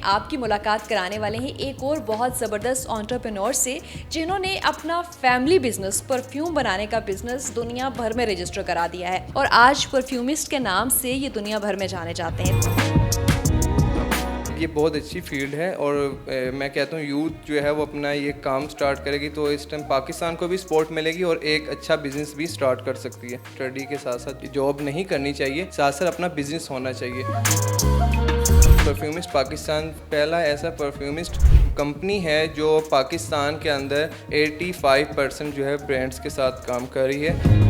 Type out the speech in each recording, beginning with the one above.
आपकी मुलाकात कराने वाले हैं एक और बहुत ज़बरदस्त एंटरप्रेन्योर से, जिन्होंने अपना फैमिली बिजनेस परफ्यूम बनाने का बिजनेस दुनिया भर में रजिस्टर करा दिया है और आज परफ्यूमिस्ट के नाम से ये दुनिया भर में जाने जाते हैं। ये बहुत अच्छी फील्ड है और मैं कहता हूँ यूथ जो है वो अपना ये काम स्टार्ट करेगी तो इस टाइम पाकिस्तान को भी सपोर्ट मिलेगी और एक अच्छा बिजनेस भी स्टार्ट कर सकती है। स्टडी के साथ साथ जॉब नहीं करनी चाहिए, साथ साथ अपना बिजनेस होना चाहिए। परफ्यूमिस्ट पाकिस्तान पहला ऐसा परफ्यूमिस्ट कंपनी है जो पाकिस्तान के अंदर 85% जो है ब्रांड्स के साथ काम कर रही है।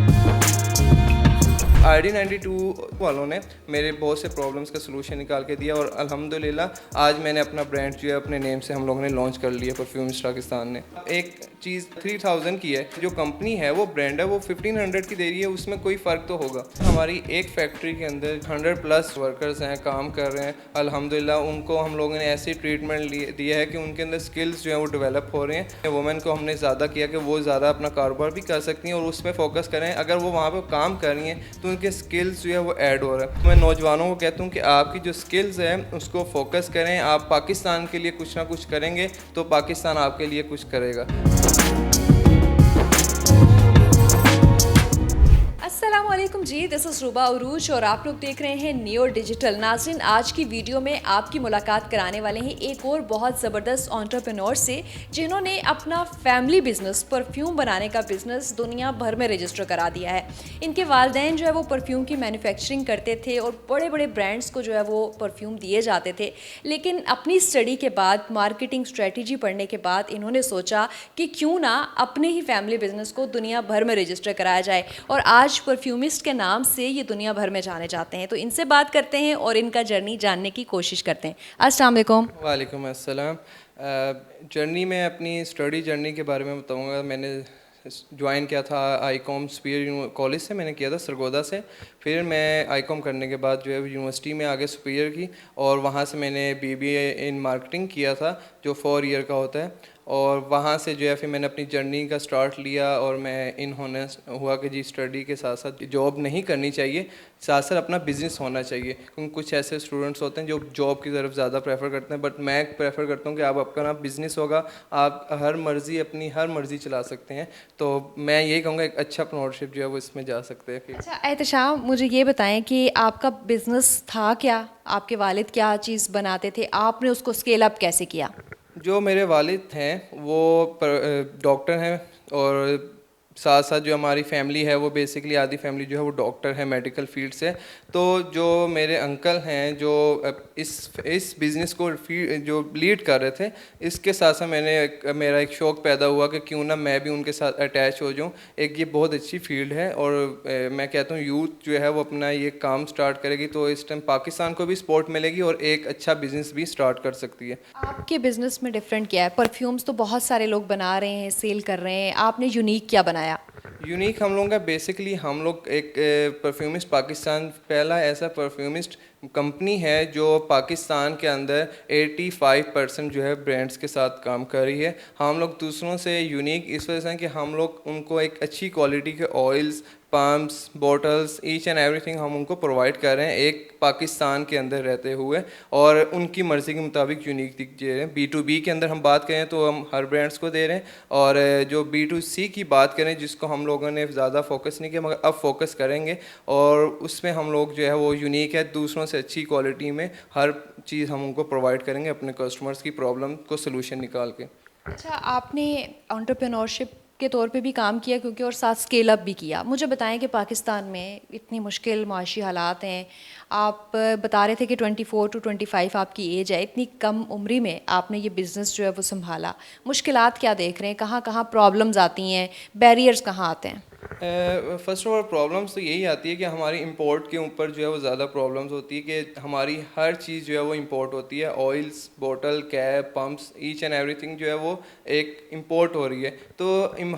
ID92 वालों ने मेरे बहुत से प्रॉब्लम्स का सलूशन निकाल के दिया और अल्हम्दुलिल्लाह आज मैंने अपना ब्रांड जो है अपने नेम से हम लोगों ने लॉन्च कर लिया परफ्यूम्स पाकिस्तान ने। एक चीज़ 3000 की है, जो कंपनी है वो ब्रांड है वो 1500 की दे रही है, उसमें कोई फ़र्क तो होगा। हमारी एक फैक्ट्री के अंदर 100+ वर्कर्स हैं, काम कर रहे हैं। अल्हम्दुलिल्लाह उनको हम लोगों ने ऐसी ट्रीटमेंट दिया है कि उनके अंदर स्किल्स जो है वो डेवलप हो रहे हैं। वुमेन को हमने ज़्यादा किया कि वो ज़्यादा अपना कारोबार भी कर सकती हैं और उस पर फोकस करें। अगर वो वहाँ पर काम कर रही हैं तो उनके स्किल्स जो है वो ऐड हो रहा है। मैं नौजवानों को कहता हूँ कि आपकी जो स्किल्स है उसको फोकस करें। आप पाकिस्तान के लिए कुछ ना कुछ करेंगे तो पाकिस्तान आपके लिए कुछ करेगा। अस्सलामुअलैकुम जी, दिस इज़ रुबा उरूज और आप लोग देख रहे हैं नियो डिजिटल। नाज़रीन, आज की वीडियो में आपकी मुलाकात कराने वाले हैं एक और बहुत ज़बरदस्त एंटरप्रेन्योर से, जिन्होंने अपना फैमिली बिजनेस परफ्यूम बनाने का बिजनेस दुनिया भर में रजिस्टर करा दिया है। इनके वालिदैन जो है वो परफ्यूम की मैन्युफैक्चरिंग करते थे और बड़े बड़े ब्रांड्स को जो है वो परफ्यूम दिए जाते थे, लेकिन अपनी स्टडी के बाद, मार्केटिंग स्ट्रेटजी पढ़ने के बाद इन्होंने सोचा कि क्यों ना अपने ही फैमिली बिजनेस को दुनिया भर में रजिस्टर कराया जाए और आज परफ्यूमिस्ट के नाम से ये दुनिया भर में जाने जाते हैं। तो इनसे बात करते हैं और इनका जर्नी जानने की कोशिश करते हैं। अस्सलाम वालेकुम। वालेकुम अस्सलाम। जर्नी में अपनी स्टडी जर्नी के बारे में बताऊंगा। मैंने ज्वाइन किया था आईकॉम सुपीरियर कॉलेज से, मैंने किया था सरगोदा से। फिर मैं आईकॉम करने के बाद जो है यूनिवर्सिटी में आगे सुपीरियर की और वहाँ से मैंने BBA इन मार्केटिंग किया था जो 4 ईयर का होता है। और वहाँ से जो है फिर मैंने अपनी जर्नी का स्टार्ट लिया और मैं इन होने हुआ कि जी स्टडी के साथ साथ जॉब नहीं करनी चाहिए, साथ साथ अपना बिज़नेस होना चाहिए। क्योंकि कुछ ऐसे स्टूडेंट्स होते हैं जो जॉब की तरफ ज़्यादा प्रेफर करते हैं, बट मैं प्रेफर करता हूँ कि आप अपना बिज़नेस होगा, आप अपनी हर मर्ज़ी चला सकते हैं। तो मैं यही कहूँगा एक अच्छा पार्टनरशिप जो है वो इसमें जा सकते हैं। अच्छा एहतशाम, मुझे ये बताएं कि आपका बिजनेस था क्या, आपके वालिद क्या चीज़ बनाते थे, आपने उसको स्केल अप कैसे किया? जो मेरे वालिद हैं वो डॉक्टर हैं और साथ साथ जो हमारी फैमिली है वो बेसिकली आधी फैमिली जो है वो डॉक्टर है, मेडिकल फील्ड से। तो जो मेरे अंकल हैं जो इस बिज़नेस को जो लीड कर रहे थे, इसके साथ साथ मेरा एक शौक़ पैदा हुआ कि क्यों ना मैं भी उनके साथ अटैच हो जाऊं। एक ये बहुत अच्छी फील्ड है और मैं कहता हूँ यूथ जो है वो अपना ये काम स्टार्ट करेगी तो इस टाइम पाकिस्तान को भी सपोर्ट मिलेगी और एक अच्छा बिज़नेस भी स्टार्ट कर सकती है। आपके बिजनेस में डिफरेंट क्या है? परफ्यूम्स तो बहुत सारे लोग बना रहे हैं, सेल कर रहे हैं, आपने यूनिक क्या बनाया? यूनिक हम लोगों का बेसिकली हम लोग एक परफ्यूमिस्ट पाकिस्तान पहला ऐसा परफ्यूमिस्ट कंपनी है जो पाकिस्तान के अंदर 85% जो है ब्रांड्स के साथ काम कर रही है। हम लोग दूसरों से यूनिक इस वजह से कि हम लोग उनको एक अच्छी क्वालिटी के oils, pumps, bottles, each and everything हम उनको प्रोवाइड कर रहे हैं एक पाकिस्तान के अंदर रहते हुए और उनकी मर्ज़ी के मुताबिक यूनिक दे रहे हैं। B2B के अंदर हम बात करें तो हम हर ब्रांड्स को दे रहे हैं और जो B2C की बात करें जिसको हम लोगों ने ज़्यादा फोकस नहीं किया मगर अब फोकस करेंगे और उसमें हम लोग जो है वो यूनिक है, दूसरों से अच्छी क्वालिटी में हर चीज़ हम उनको प्रोवाइड करेंगे अपने कस्टमर्स की प्रॉब्लम को सलूशन निकाल के। अच्छा, आपने एंटरप्रेन्योरशिप के तौर पे भी काम किया क्योंकि और साथ स्केल अप भी किया। मुझे बताएं कि पाकिस्तान में इतनी मुश्किल माशी हालात हैं, आप बता रहे थे कि 24 to 25 आपकी एज है, इतनी कम उम्री में आपने ये बिज़नेस जो है वो संभाला। मुश्किलात क्या देख रहे हैं, कहाँ कहाँ प्रॉब्लम्स आती हैं, बैरियर्स कहाँ आते हैं? फ़र्स्ट ऑफ ऑल प्रॉब्लम्स तो यही आती है कि हमारी इंपोर्ट के ऊपर जो है वो ज़्यादा प्रॉब्लम्स होती है कि हमारी हर चीज़ जो है वो इंपोर्ट होती है। Oils, bottle, cap, pumps, each and everything जो है वो एक इंपोर्ट हो रही है। तो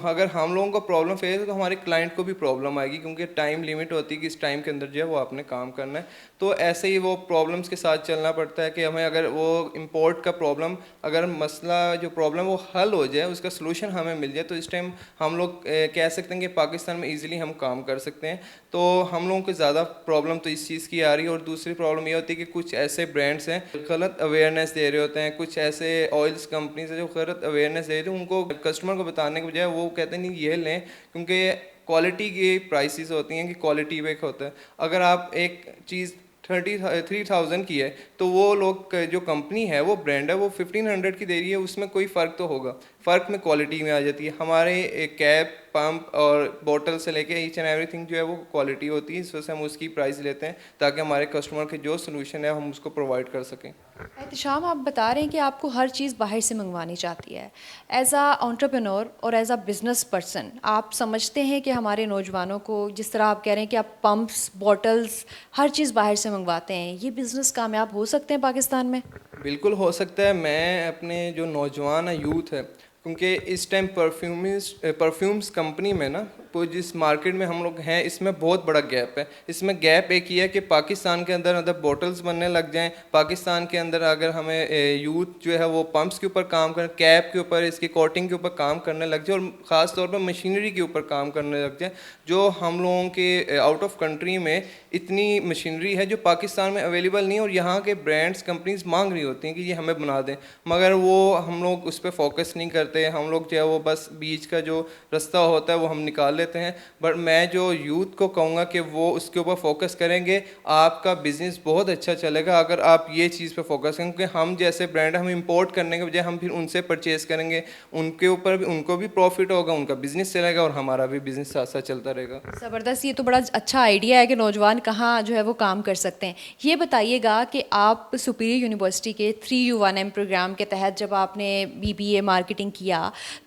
अगर हम लोगों को प्रॉब्लम फेस है तो हमारे क्लाइंट को भी प्रॉब्लम आएगी क्योंकि टाइम लिमिट होती है कि इस टाइम के अंदर जो है वो आपने काम करना है। तो ऐसे ही वो प्रॉब्लम्स के साथ चलना पड़ता है कि हमें अगर वो इंपोर्ट का प्रॉब्लम, अगर मसला जो प्रॉब्लम वो हल हो जाए, उसका सलूशन हमें मिल जाए तो इस टाइम हम लोग कह सकते हैं कि पाकिस्तान पाकिस्तान में इजीली हम काम कर सकते हैं। तो हम लोगों को ज़्यादा प्रॉब्लम तो इस चीज़ की आ रही है। और दूसरी प्रॉब्लम ये होती है कि कुछ ऐसे ब्रांड्स हैं गलत अवेयरनेस दे रहे होते हैं, कुछ ऐसे ऑयल्स कंपनीज हैं जो गलत अवेयरनेस दे रहे हैं, उनको कस्टमर को बताने के बजाय वो कहते हैं नहीं ये लें, क्योंकि क्वालिटी की प्राइसेस होती हैं कि क्वालिटी पे होता है। अगर आप एक चीज़ 33,000 की है तो वो लोग जो कंपनी है वो ब्रांड है वो 1500 की दे रही है, उसमें कोई फ़र्क तो होगा, फ़र्क में क्वालिटी में आ जाती है। हमारे कैप पंप और बोतल से लेके ईच एंड एवरीथिंग जो है वो क्वालिटी होती है, इस वजह से हम उसकी प्राइस लेते हैं ताकि हमारे कस्टमर के जो सोल्यूशन है हम उसको प्रोवाइड कर सकें। एहतशाम, आप बता रहे हैं कि आपको हर चीज़ बाहर से मंगवानी चाहती है। एज़ आ एंटरप्रेन्योर और एज़ आ बिज़नेस पर्सन, आप समझते हैं कि हमारे नौजवानों को, जिस तरह आप कह रहे हैं कि आप पंप्स, बॉटल्स, हर चीज़ बाहर से मंगवाते हैं, ये बिज़नेस कामयाब हो सकते हैं पाकिस्तान में? बिल्कुल हो सकता है। मैं अपने जो नौजवान है, यूथ है, क्योंकि इस टाइम परफ्यूम्स कंपनी में ना, वो जिस मार्केट में हम लोग हैं इसमें बहुत बड़ा गैप है। इसमें गैप एक ही है कि पाकिस्तान के अंदर अगर बॉटल्स बनने लग जाएं, पाकिस्तान के अंदर अगर हमें यूथ जो है वो पंप्स के ऊपर काम करें, कैप के ऊपर, इसकी कोटिंग के ऊपर काम करने लग जाए और ख़ास तौर पर मशीनरी के ऊपर काम करने लग जाए, जो हम लोगों के आउट ऑफ कंट्री में इतनी मशीनरी है जो पाकिस्तान में अवेलेबल नहीं है और यहाँ के ब्रांड्स कंपनीज मांग रही होती हैं कि ये हमें बना दें, मगर वो हम लोग उस पर फोकस नहीं करते। हम लोग जो है वो बस बीच का जो रास्ता होता है वो हम निकाल लेते हैं। बट मैं जो यूथ को कहूँगा कि वो उसके ऊपर फोकस करेंगे, आपका बिजनेस बहुत अच्छा चलेगा अगर आप ये चीज़ पे फोकस करें, क्योंकि हम जैसे ब्रांड हम इंपोर्ट करने के बजाय हम फिर उनसे परचेज करेंगे, उनके ऊपर भी उनको भी प्रॉफिट होगा, उनका बिजनेस चलेगा और हमारा भी बिजनेस साथ साथ चलता रहेगा। ज़बरदस्त, ये तो बड़ा अच्छा आइडिया है कि नौजवान कहाँ जो है वो काम कर सकते हैं। ये बताइएगा कि आप सुपीरियर यूनिवर्सिटी के 3U1M प्रोग्राम के तहत जब आपने BBA मार्केटिंग किया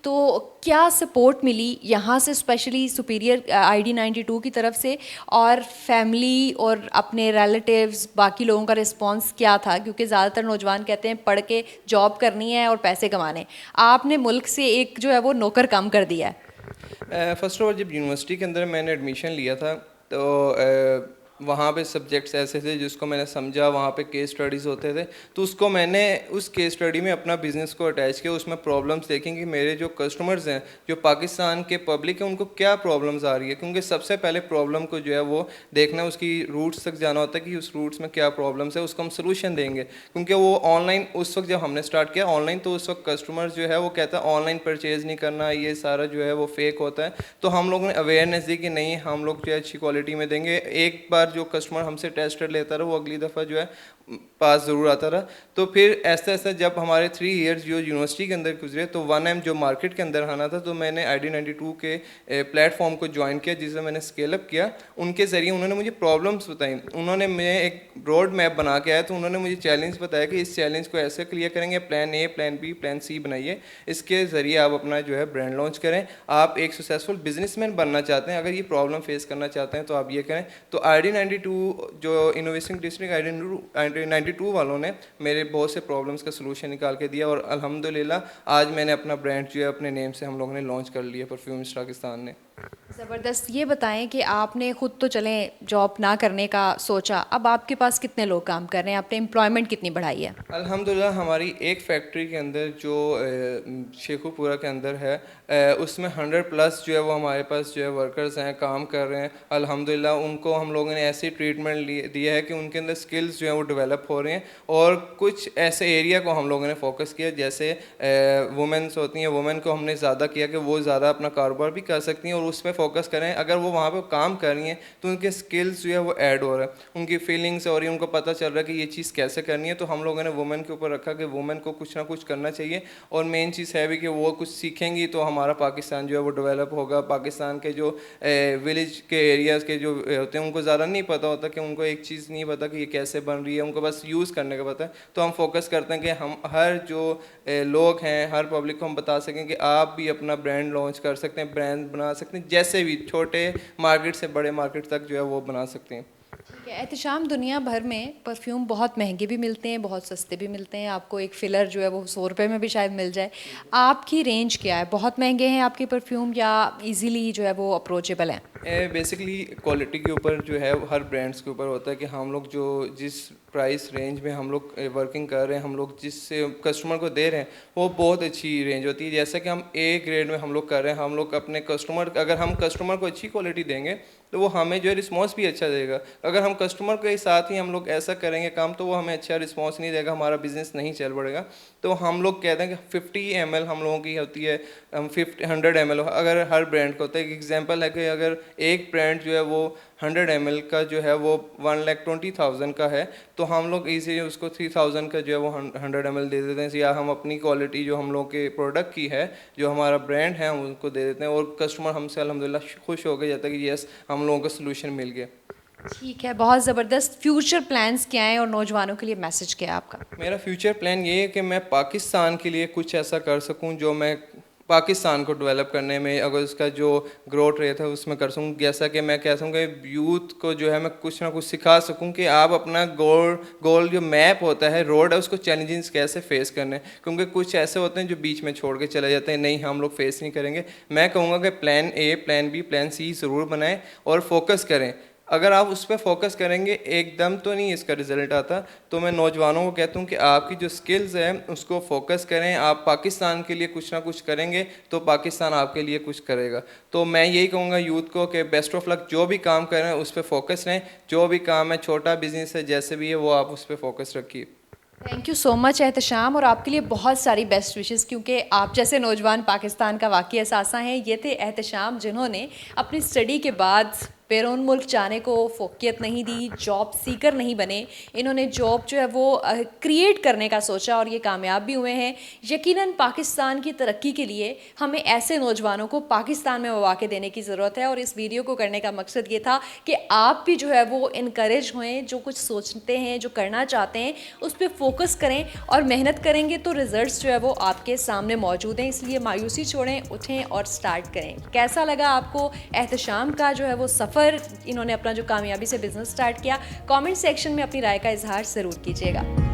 तो क्या सपोर्ट मिली यहाँ से, स्पेशली सुपीरियर ID92 की तरफ से, और फैमिली और अपने रिलेटिव्स, बाकी लोगों का रिस्पांस क्या था? क्योंकि ज़्यादातर नौजवान कहते हैं पढ़ के जॉब करनी है और पैसे कमाने, आपने मुल्क से एक जो है वो नौकर कम कर दिया है। फर्स्ट ऑफ ऑल जब यूनिवर्सिटी के अंदर मैंने एडमिशन लिया था तो वहाँ पे सब्जेक्ट्स ऐसे थे जिसको मैंने समझा, वहाँ पे केस स्टडीज़ होते थे, तो उसको मैंने उस केस स्टडी में अपना बिज़नेस को अटैच किया। उसमें प्रॉब्लम्स देखें कि मेरे जो कस्टमर्स हैं, जो पाकिस्तान के पब्लिक है, उनको क्या प्रॉब्लम्स आ रही है, क्योंकि सबसे पहले प्रॉब्लम को जो है वो देखना, उसकी रूट्स तक जाना होता है कि उस रूट्स में क्या प्रॉब्लम्स है, उसको हम सोल्यूशन देंगे। क्योंकि वो ऑनलाइन उस वक्त जब हमने स्टार्ट किया ऑनलाइन, तो उस वक्त कस्टमर जो है वो कहता है ऑनलाइन परचेज़ नहीं करना, ये सारा जो है वो फेक होता है। तो हम लोगों ने अवेयरनेस दी कि नहीं, हम लोग जो है अच्छी क्वालिटी में देंगे। एक बार जो कस्टमर हमसे टेस्टर लेता रहा वो अगली दफ़ा जो है पास ज़रूर आता रहा। तो फिर ऐसा ऐसा जब हमारे 3 इयर्स जो यूनिवर्सिटी के अंदर गुजरे तो 1M जो मार्केट के अंदर आना था, तो मैंने ID92 के प्लेटफॉर्म को ज्वाइन किया, जिसे मैंने स्केल अप किया। उनके ज़रिए उन्होंने मुझे प्रॉब्लम्स बताई, उन्होंने मैं एक रोड मैप बना के आया, तो उन्होंने मुझे चैलेंज बताया कि इस चैलेंज को ऐसे क्लियर करेंगे, plan A, plan B, plan C बनाइए, इसके ज़रिए आप अपना जो है ब्रांड लॉन्च करें। आप एक सक्सेसफुल बिजनेसमैन बनना चाहते हैं, अगर ये प्रॉब्लम फेस करना चाहते हैं तो आप ये करें। तो ID92 जो इनोवेशन डिस्ट्रिक्ट ID92 वालों ने मेरे बहुत से प्रॉब्लम्स का सलूशन निकाल के दिया और अल्हम्दुलिल्लाह आज मैंने अपना ब्रांड जो है अपने नेम से हम लोगों ने लॉन्च कर लिया परफ्यूम्स पाकिस्तान ने। ज़बरदस्त। ये बताएं कि आपने ख़ुद तो चलें जॉब ना करने का सोचा, अब आपके पास कितने लोग काम कर रहे हैं, आपने एम्प्लॉयमेंट कितनी बढ़ाई है? अल्हम्दुलिल्लाह हमारी एक फैक्ट्री के अंदर जो शेखुपुरा के अंदर है, उसमें 100+ जो है वो हमारे पास जो है वर्कर्स हैं, काम कर रहे हैं। अल्हम्दुलिल्लाह उनको हम लोगों ने ऐसी ट्रीटमेंट दिया है कि उनके अंदर स्किल्स जो है वो डेवलप हो रहे हैं। और कुछ ऐसे एरिया को हम लोगों ने फोकस किया, जैसे वुमेंस होती हैं, वुमेन को हमने ज़्यादा किया कि वो ज़्यादा अपना कारोबार भी कर सकती हैं और उस पर फोकस करें। अगर वो वहाँ पर काम कर रही हैं तो उनके स्किल्स जो है वो ऐड हो रहा है, उनकी फीलिंग्स हो रही है, उनको पता चल रहा है कि ये चीज़ कैसे करनी है। तो हम लोगों ने वुमेन के ऊपर रखा कि वुमेन को कुछ ना कुछ करना चाहिए, और मेन चीज़ है भी कि वो कुछ सीखेंगी तो हमारा पाकिस्तान जो है वो डेवलप होगा। पाकिस्तान के जो विलेज के एरियाज़ के जो होते हैं उनको ज़्यादा नहीं पता होता, कि उनको एक चीज़ नहीं पता कि ये कैसे बन रही है, उनको बस यूज़ करने का पता है। तो हम फोकस करते हैं कि हम हर जो लोग हैं, हर पब्लिक को हम बता सकें कि आप भी अपना ब्रांड लॉन्च कर सकते हैं, ब्रांड बना सकते हैं, जैसे भी छोटे मार्केट से बड़े मार्केट तक जो है वो बना सकते हैं। ठीक है एहतशाम, दुनिया भर में परफ्यूम बहुत महंगे भी मिलते हैं, बहुत सस्ते भी मिलते हैं। आपको एक फिलर जो है वो 100 रुपये में भी शायद मिल जाए। आपकी रेंज क्या है? बहुत महंगे हैं आपके परफ्यूम या इजीली जो है वो अप्रोचेबल हैं? बेसिकली क्वालिटी के ऊपर जो है हर ब्रांड्स के ऊपर होता है कि हम लोग जो जिस प्राइस रेंज में हम लोग वर्किंग कर रहे हैं, हम लोग जिस कस्टमर को दे रहे हैं वो बहुत अच्छी रेंज होती है। जैसा कि हम ए ग्रेड में हम लोग कर रहे हैं, हम लोग अपने कस्टमर, अगर हम कस्टमर को अच्छी क्वालिटी देंगे तो वो हमें जो है रिस्पॉन्स भी अच्छा देगा। अगर हम कस्टमर के साथ ही हम लोग ऐसा करेंगे काम तो वो हमें अच्छा रिस्पॉन्स नहीं देगा, हमारा बिज़नेस नहीं चल पड़ेगा। तो हम लोग कहते हैं कि 50 ml हम लोगों की होती है, हम 100 ml अगर हर ब्रांड का होता है। एक एग्जांपल है कि अगर एक ब्रांड जो है वो 100 ml का जो है वो 1,20,000 का है तो हम लोग इजीली उसको 3,000 का जो है वो 100 ml दे देते हैं, या हम अपनी क्वालिटी जो हम लोग के प्रोडक्ट की है, जो हमारा ब्रांड है, हम उनको दे देते हैं और कस्टमर हमसे अल्हम्दुलिल्लाह खुश हो गए जाता है कि यस हम लोगों को सोल्यूशन मिल गया। ठीक है, बहुत ज़बरदस्त। फ्यूचर प्लान्स क्या हैं और नौजवानों के लिए मैसेज क्या है आपका? मेरा फ्यूचर प्लान ये है कि मैं पाकिस्तान के लिए कुछ ऐसा कर सकूं जो मैं पाकिस्तान को डेवलप करने में, अगर उसका जो ग्रोथ रेट है उसमें कर सकूं। जैसा कि मैं कह सकूँ कि यूथ को जो है मैं कुछ ना कुछ सिखा सकूं कि आप अपना गोल जो मैप होता है, रोड है, उसको चैलेंजेस कैसे फेस करने हैं। क्योंकि कुछ ऐसे होते हैं जो बीच में छोड़ के चले जाते हैं, नहीं हम लोग फेस नहीं करेंगे। मैं कहूँगा कि plan A, plan B, plan C ज़रूर बनाएं और फोकस करें। अगर आप उस पर फोकस करेंगे, एकदम तो नहीं इसका रिजल्ट आता। तो मैं नौजवानों को कहता हूँ कि आपकी जो स्किल्स है उसको फोकस करें। आप पाकिस्तान के लिए कुछ ना कुछ करेंगे तो पाकिस्तान आपके लिए कुछ करेगा। तो मैं यही कहूँगा यूथ को कि बेस्ट ऑफ लक, जो भी काम कर रहे हैं उस पर फोकस रहें। जो भी काम है, छोटा बिजनेस है, जैसे भी है, वो आप उस पर फोकस रखिए। Thank you so much Ehtesham, और आपके लिए बहुत सारी बेस्ट विशेस, क्योंकि आप जैसे नौजवान पाकिस्तान का वाकई असासा हैं। ये थे एहतशाम जिन्होंने अपनी स्टडी के बाद बैरून मुल्क जाने को फोकियत नहीं दी, जॉब सीकर नहीं बने। इन्होंने जॉब जो है वो क्रिएट करने का सोचा और ये कामयाब भी हुए हैं। यकीनन पाकिस्तान की तरक्की के लिए हमें ऐसे नौजवानों को पाकिस्तान में मौके देने की ज़रूरत है। और इस वीडियो को करने का मकसद ये था कि आप भी जो है वो इनकरेज होएं, जो कुछ सोचते हैं, जो करना चाहते हैं, उस पर फोकस करें और मेहनत करेंगे तो रिजल्ट्स जो है वो आपके सामने मौजूद हैं। इसलिए मायूसी छोड़ें, उठें और स्टार्ट करें। कैसा लगा आपको एहतशाम का जो है वो सफ़र, इन्होंने अपना जो कामयाबी से बिजनेस स्टार्ट किया? कमेंट सेक्शन में अपनी राय का इजहार ज़रूर कीजिएगा।